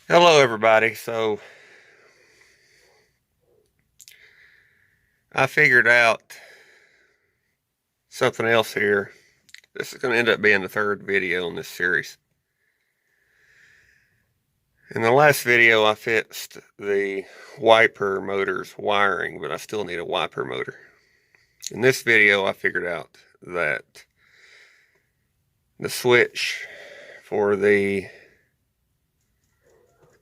Hello everybody. So I figured out something else here. This is going to end up being the third video in this series. In the last video I fixed the wiper motor's wiring, but I still need a wiper motor. In this video I figured out that the switch for the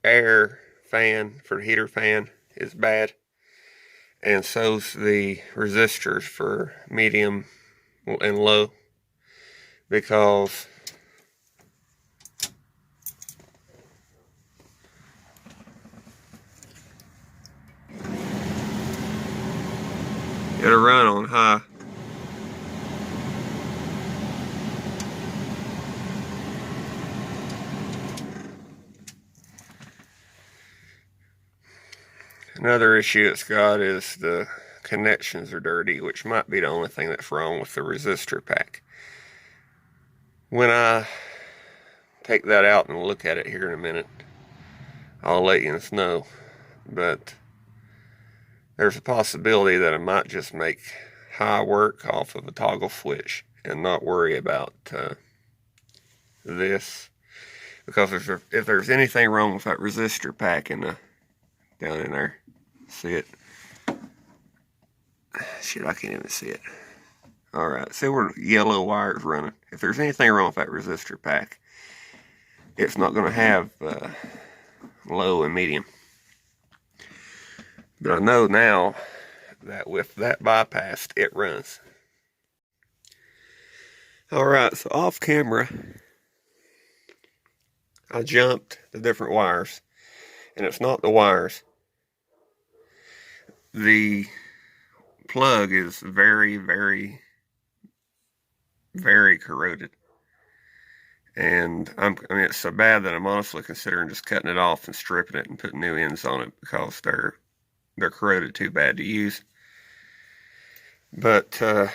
air fan, for the heater fan, is bad. And so's the resistors for medium and low, because it'll run on high. Another issue it's got is the connections are dirty, which might be the only thing that's wrong with the resistor pack. When I take that out and look at it here in a minute, I'll let you know. But there's a possibility that I might just make high work off of a toggle switch and not worry about this. Because if there's anything wrong with that resistor pack down in there, see it? Shit, I can't even see it. Alright, see where the yellow wire's running? If there's anything wrong with that resistor pack, it's not going to have low and medium. But I know now that with that bypassed, it runs. Alright, so off camera, I jumped the different wires, and it's not the wires. The plug is very, very, very corroded. And I mean, it's so bad that I'm honestly considering just cutting it off and stripping it and putting new ends on it, because they're corroded too bad to use. But there's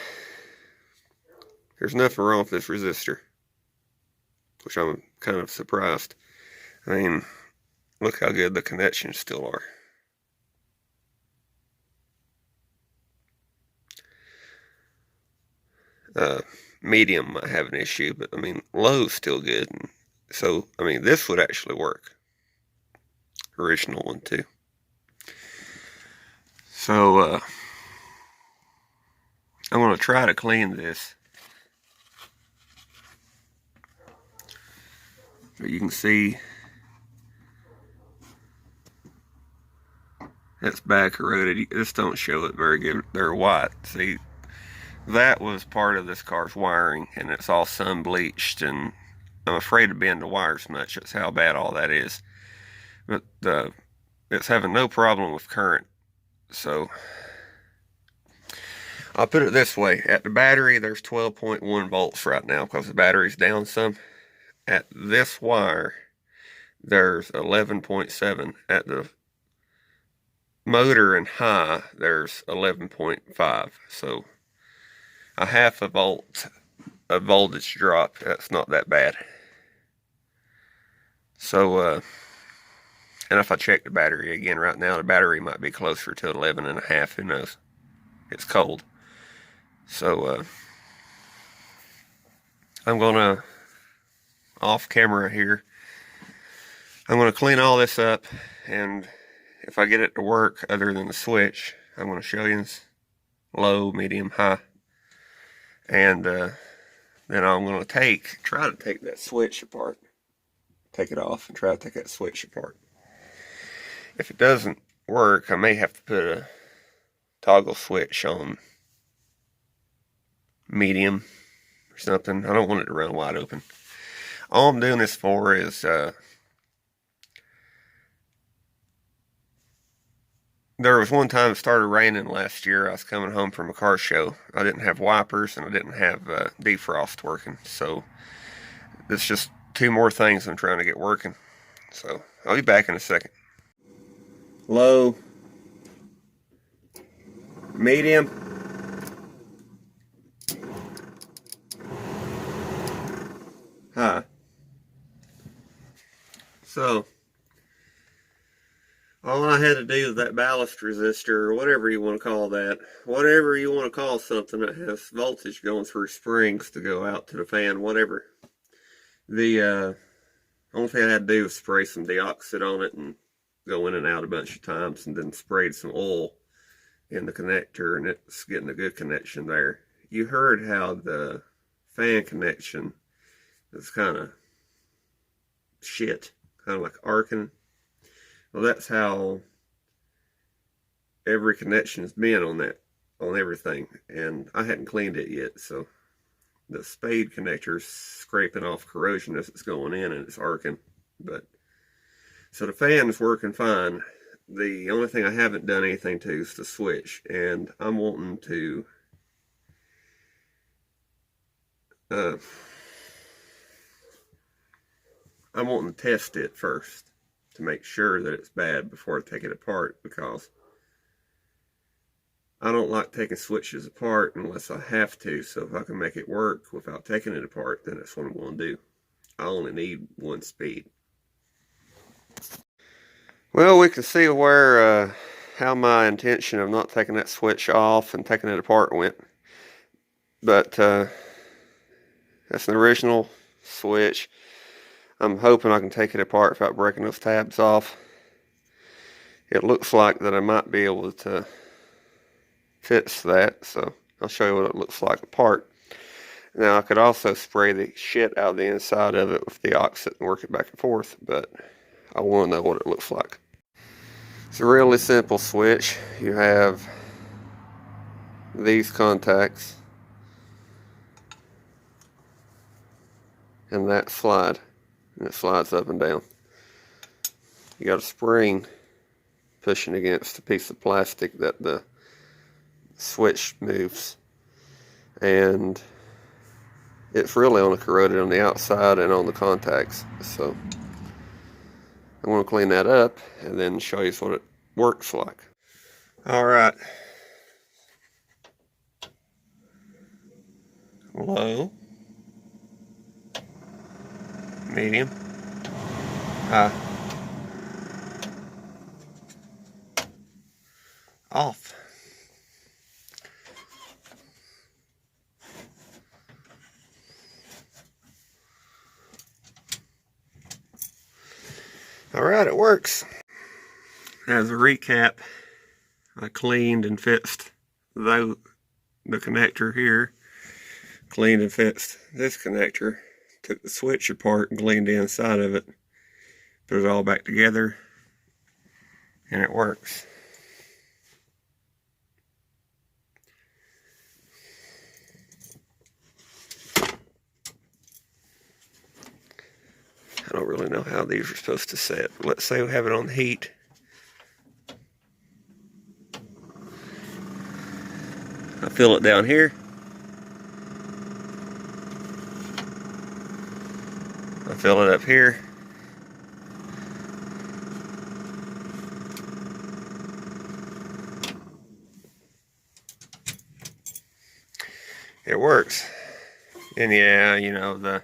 nothing wrong with this resistor, which I'm kind of surprised. I mean, look how good the connections still are. Medium might have an issue, but I mean, low's still good. And so, I mean, this would actually work. Original one too. So, I'm going to try to clean this. But you can see it's bad corroded. This don't show it very good. They're white. See, that was part of this car's wiring, and it's all sun bleached, and I'm afraid to bend the wires much. That's how bad all that is. But it's having no problem with current. So I'll put it this way. At the battery, there's 12.1 volts right now because the battery's down some. At this wire, there's 11.7. At the motor and high, there's 11.5. So a half a volt of voltage drop. That's not that bad. So, and if I check the battery again right now, the battery might be closer to 11.5. Who knows? It's cold. So, I'm gonna, off camera here, I'm gonna clean all this up, and if I get it to work other than the switch, I'm gonna show you low, medium, high. And then I'm going to try to take that switch apart. Take it off and try to take that switch apart. If it doesn't work, I may have to put a toggle switch on medium or something. I don't want it to run wide open. All I'm doing this for is there was one time it started raining last year. I was coming home from a car show. I didn't have wipers and I didn't have defrost working. So it's just two more things I'm trying to get working. So I'll be back in a second. Low, medium, high. So All I had to do with that ballast resistor, or whatever you want to call that, whatever you want to call something that has voltage going through springs to go out to the fan, whatever. The only thing I had to do was spray some deoxit on it and go in and out a bunch of times, and then sprayed some oil in the connector, and it's getting a good connection there. You heard how the fan connection is kind of shit, kind of like arcing. Well, that's how every connection has been on everything, and I hadn't cleaned it yet, so the spade connector's scraping off corrosion as it's going in, and it's arcing. But so the fan is working fine. The only thing I haven't done anything to is the switch, and I'm wanting to test it first to make sure that it's bad before I take it apart, because I don't like taking switches apart unless I have to. So if I can make it work without taking it apart, then that's what I'm going to do. I only need one speed. Well, we can see where how my intention of not taking that switch off and taking it apart went. But that's an original switch. I'm hoping I can take it apart without breaking those tabs off. It looks like that I might be able to fix that, so I'll show you what it looks like apart. Now I could also spray the shit out of the inside of it with deoxit and work it back and forth, but I want to know what it looks like. It's a really simple switch. You have these contacts and that slide, and it slides up and down. You got a spring pushing against a piece of plastic that the switch moves, and it's really only corroded on the outside and on the contacts. So I want to clean that up and then show you what it works like. Alright, low, medium, high, off. Alright, it works. As a recap, I cleaned and fixed the connector here, cleaned and fixed this connector, took the switch apart and cleaned the inside of it, put it all back together, and it works. I don't really know how these are supposed to set. Let's say we have it on heat. I fill it down here. I fill it up here. It works. And yeah, you know, the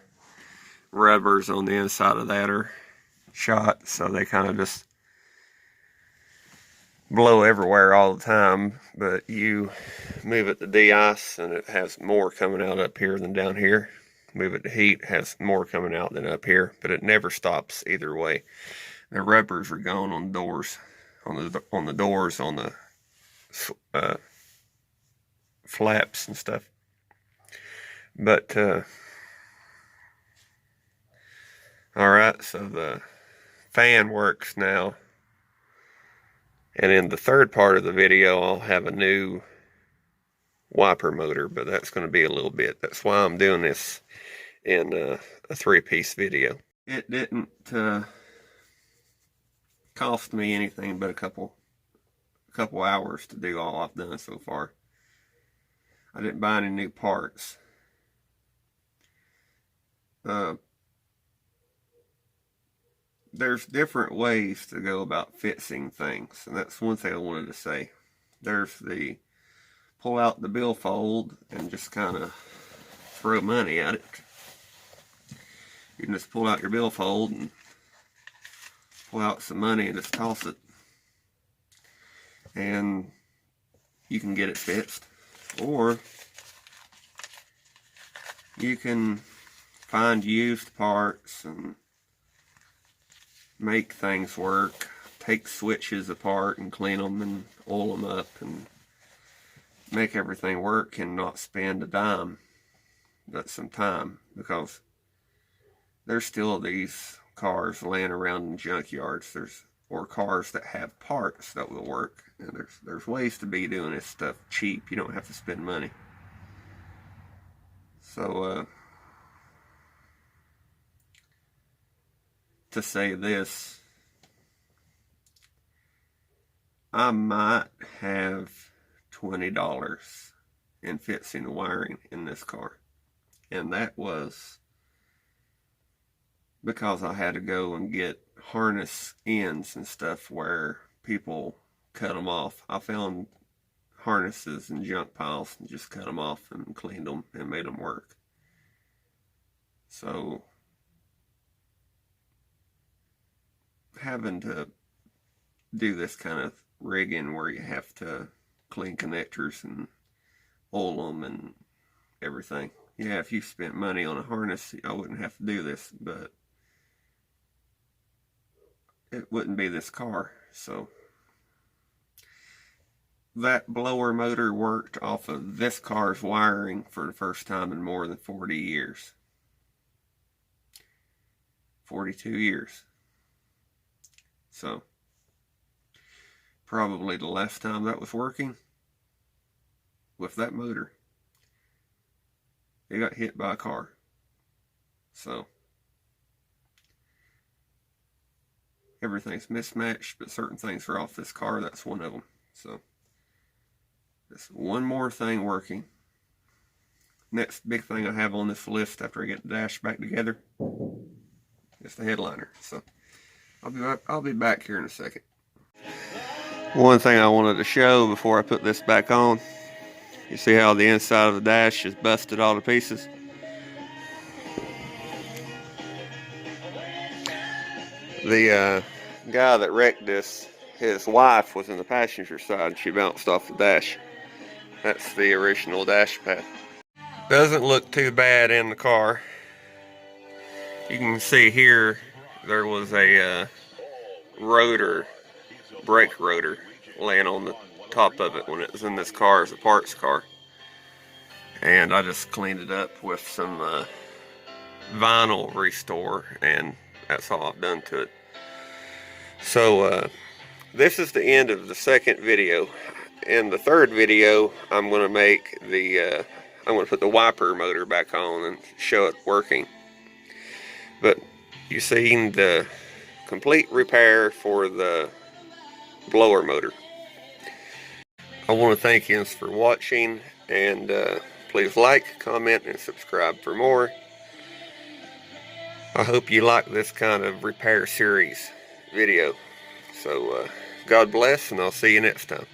rubbers on the inside of that are shot, so they kind of just blow everywhere all the time. But you move it to de-ice and it has more coming out up here than down here. Move it to heat, it has more coming out than up here, but it never stops either way. The rubbers are gone on the doors, on the doors, on the flaps and stuff. But alright, so the fan works now. And in the third part of the video, I'll have a new wiper motor, but that's going to be a little bit. That's why I'm doing this in a 3-piece video. It didn't cost me anything but a couple hours to do all I've done so far. I didn't buy any new parts. There's different ways to go about fixing things, and that's one thing I wanted to say. There's the pull out the billfold and just kind of throw money at it. You can just pull out your billfold and pull out some money and just toss it. and you can get it fixed, or you can find used parts and make things work. Take switches apart and clean them and oil them up and make everything work and not spend a dime. That's some time, because there's still these cars laying around in junkyards. Or cars that have parts that will work. And there's ways to be doing this stuff cheap. You don't have to spend money. So to say this, I might have $20 in fixing the wiring in this car. And that was because I had to go and get harness ends and stuff where people cut them off. I found harnesses in junk piles and just cut them off and cleaned them and made them work. So having to do this kind of rigging where you have to clean connectors and oil them and everything. Yeah, if you spent money on a harness, I wouldn't have to do this, but it wouldn't be this car. So that blower motor worked off of this car's wiring for the first time in more than 40 years. 42 years. So probably the last time that was working with that motor, it got hit by a car. So everything's mismatched, but certain things are off this car. That's one of them. So just one more thing working. Next big thing I have on this list after I get the dash back together is the headliner. So I'll be back here in a second. One thing I wanted to show before I put this back on, you see how the inside of the dash is busted all to pieces? The guy that wrecked this, his wife was in the passenger side. She bounced off the dash. That's the original dash pad. Doesn't look too bad in the car. You can see here there was a brake rotor laying on the top of it when it was in this car as a parts car. And I just cleaned it up with some vinyl restore, and that's all I've done to it. So this is the end of the second video. In the third video, I'm going to make the I'm going to put the wiper motor back on and show it working. But you've seen the complete repair for the blower motor. I want to thank you for watching, and please like, comment, and subscribe for more. I hope you like this kind of repair series video. So God bless, and I'll see you next time.